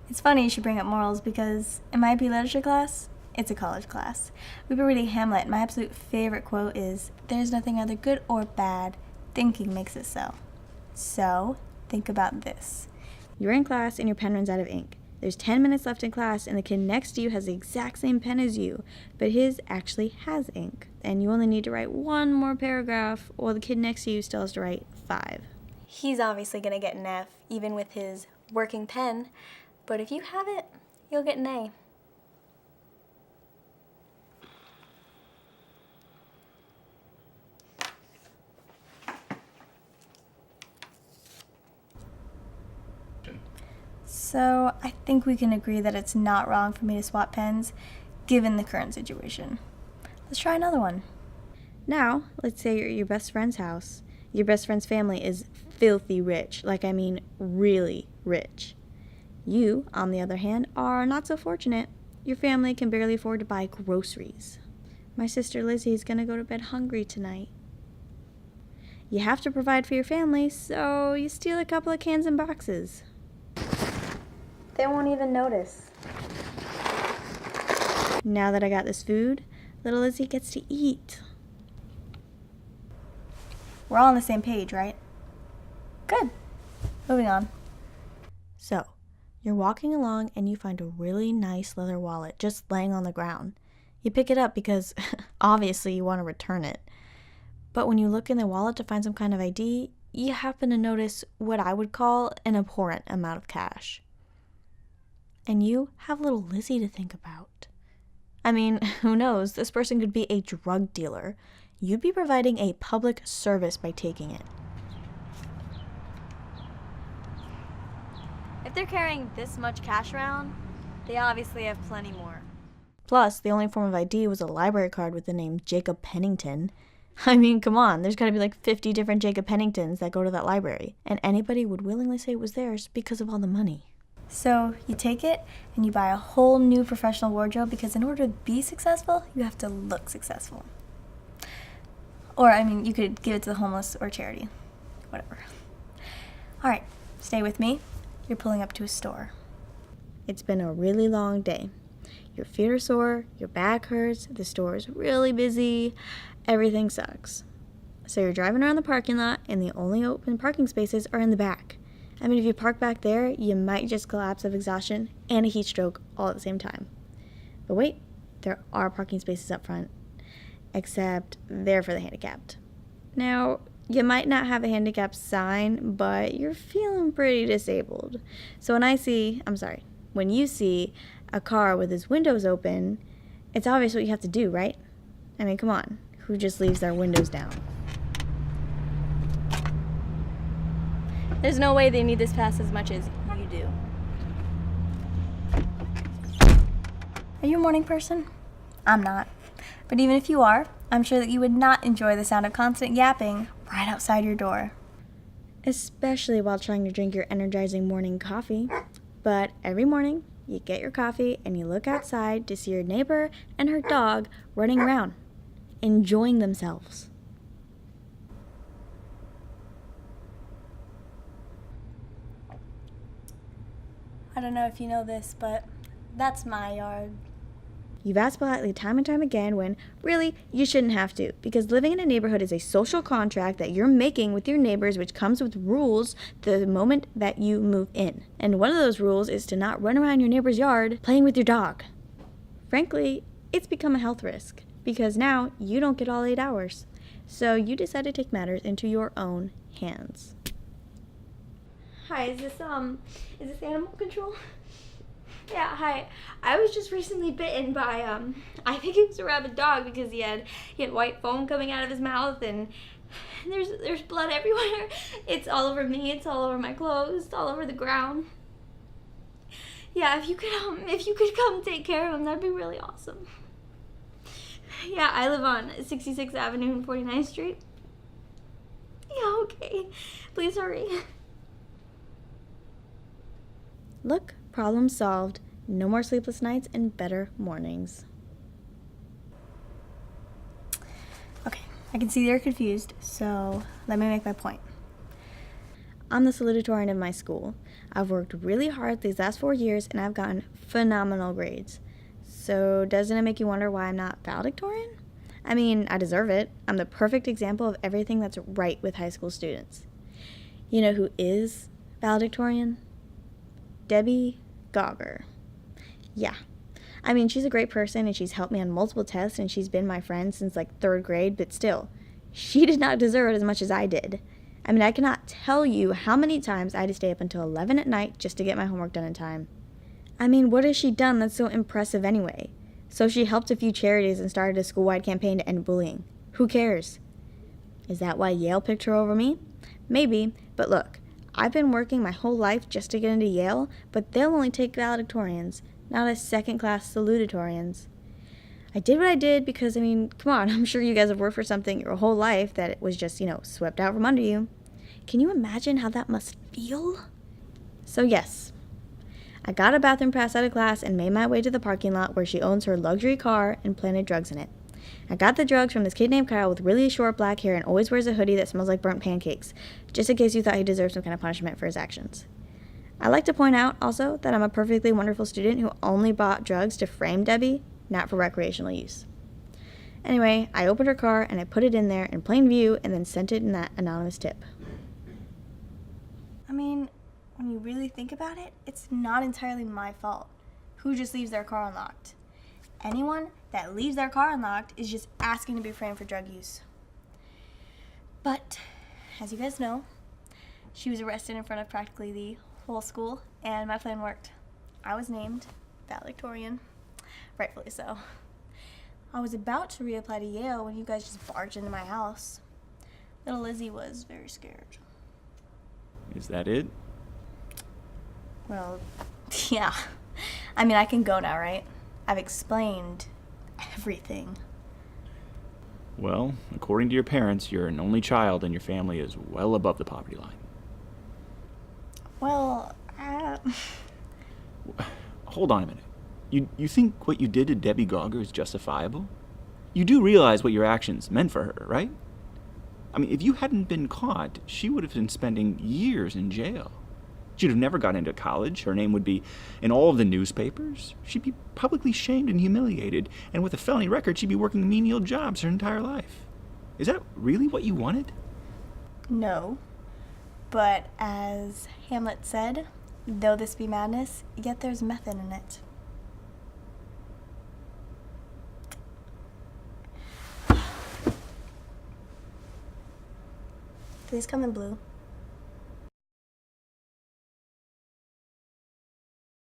It's funny you should bring up morals because in my AP literature class, it's a college class, we've been reading Hamlet, and my absolute favorite quote is, "There's nothing either good or bad, thinking makes it so." So, think about this. You're in class and your pen runs out of ink. There's 10 minutes left in class and the kid next to you has the exact same pen as you, but his actually has ink. And you only need to write one more paragraph while the kid next to you still has to write 5. He's obviously going to get an F, even with his working pen, but if you have it, you'll get an A. So I think we can agree that it's not wrong for me to swap pens, given the current situation. Let's try another one. Now, let's say you're at your best friend's house. Your best friend's family is filthy rich, like I mean really rich. You, on the other hand, are not so fortunate. Your family can barely afford to buy groceries. My sister Lizzie is gonna go to bed hungry tonight. You have to provide for your family, so you steal a couple of cans and boxes. They won't even notice. Now that I got this food, little Lizzie gets to eat. We're all on the same page, right? Good. Moving on. So, you're walking along and you find a really nice leather wallet just laying on the ground. You pick it up because obviously you want to return it. But when you look in the wallet to find some kind of ID, you happen to notice what I would call an abhorrent amount of cash. And you have little Lizzie to think about. I mean, who knows? This person could be a drug dealer. You'd be providing a public service by taking it. If they're carrying this much cash around, they obviously have plenty more. Plus, the only form of ID was a library card with the name Jacob Pennington. I mean, come on, there's gotta be like 50 different Jacob Penningtons that go to that library. And anybody would willingly say it was theirs because of all the money. So you take it and you buy a whole new professional wardrobe because in order to be successful, you have to look successful. Or, I mean, you could give it to the homeless or charity. Whatever. Alright, stay with me. You're pulling up to a store. It's been a really long day. Your feet are sore, your back hurts, the store is really busy, everything sucks. So you're driving around the parking lot and the only open parking spaces are in the back. I mean, if you park back there, you might just collapse of exhaustion and a heat stroke all at the same time. But wait, there are parking spaces up front, except they're for the handicapped. Now, you might not have a handicap sign, but you're feeling pretty disabled. So when you see a car with its windows open, it's obvious what you have to do, right? I mean, come on, who just leaves their windows down? There's no way they need this pass as much as you do. Are you a morning person? I'm not. But even if you are, I'm sure that you would not enjoy the sound of constant yapping right outside your door. Especially while trying to drink your energizing morning coffee. But every morning, you get your coffee and you look outside to see your neighbor and her dog running around, enjoying themselves. I don't know if you know this, but that's my yard. You've asked politely time and time again when, really, you shouldn't have to, because living in a neighborhood is a social contract that you're making with your neighbors, which comes with rules the moment that you move in. And one of those rules is to not run around your neighbor's yard playing with your dog. Frankly, it's become a health risk, because now you don't get all 8 hours. So you decide to take matters into your own hands. Hi, is this animal control? Yeah, hi. I was just recently bitten by, I think it was a rabid dog because he had white foam coming out of his mouth and there's blood everywhere. It's all over me, it's all over my clothes, it's all over the ground. Yeah, if you could come take care of him, that'd be really awesome. Yeah, I live on 66th Avenue and 49th Street. Yeah, okay. Please hurry. Look, problem solved. No more sleepless nights and better mornings. Okay, I can see you're confused, so let me make my point. I'm the salutatorian of my school. I've worked really hard these last 4 years, and I've gotten phenomenal grades. So doesn't it make you wonder why I'm not valedictorian? I mean, I deserve it. I'm the perfect example of everything that's right with high school students. You know who is valedictorian? Debbie Gogger. Yeah. I mean, she's a great person, and she's helped me on multiple tests, and she's been my friend since like 3rd grade, but still, she did not deserve it as much as I did. I mean, I cannot tell you how many times I had to stay up until 11 at night just to get my homework done in time. I mean, what has she done that's so impressive anyway? So she helped a few charities and started a school-wide campaign to end bullying. Who cares? Is that why Yale picked her over me? Maybe, but look, I've been working my whole life just to get into Yale, but they'll only take valedictorians, not as second-class salutatorians. I did what I did because, I mean, come on, I'm sure you guys have worked for something your whole life that it was just, swept out from under you. Can you imagine how that must feel? So yes, I got a bathroom pass out of class and made my way to the parking lot where she owns her luxury car and planted drugs in it. I got the drugs from this kid named Kyle with really short black hair and always wears a hoodie that smells like burnt pancakes, just in case you thought he deserved some kind of punishment for his actions. I like to point out also that I'm a perfectly wonderful student who only bought drugs to frame Debbie, not for recreational use. Anyway, I opened her car and I put it in there in plain view and then sent it in that anonymous tip. I mean, when you really think about it, it's not entirely my fault. Who just leaves their car unlocked? Anyone that leaves their car unlocked is just asking to be framed for drug use. But, as you guys know, she was arrested in front of practically the whole school, and my plan worked. I was named valedictorian. Rightfully so. I was about to reapply to Yale when you guys just barged into my house. Little Lizzie was very scared. Is that it? Well, yeah. I mean, I can go now, right? I've explained everything. Well, according to your parents, you're an only child and your family is well above the poverty line. Well, Hold on a minute. You think what you did to Debbie Gogger is justifiable? You do realize what your actions meant for her, right? I mean, if you hadn't been caught, she would have been spending years in jail. She'd have never got into college. Her name would be in all of the newspapers. She'd be publicly shamed and humiliated. And with a felony record, she'd be working menial jobs her entire life. Is that really what you wanted? No. But as Hamlet said, though this be madness, yet there's method in it. Please come in blue.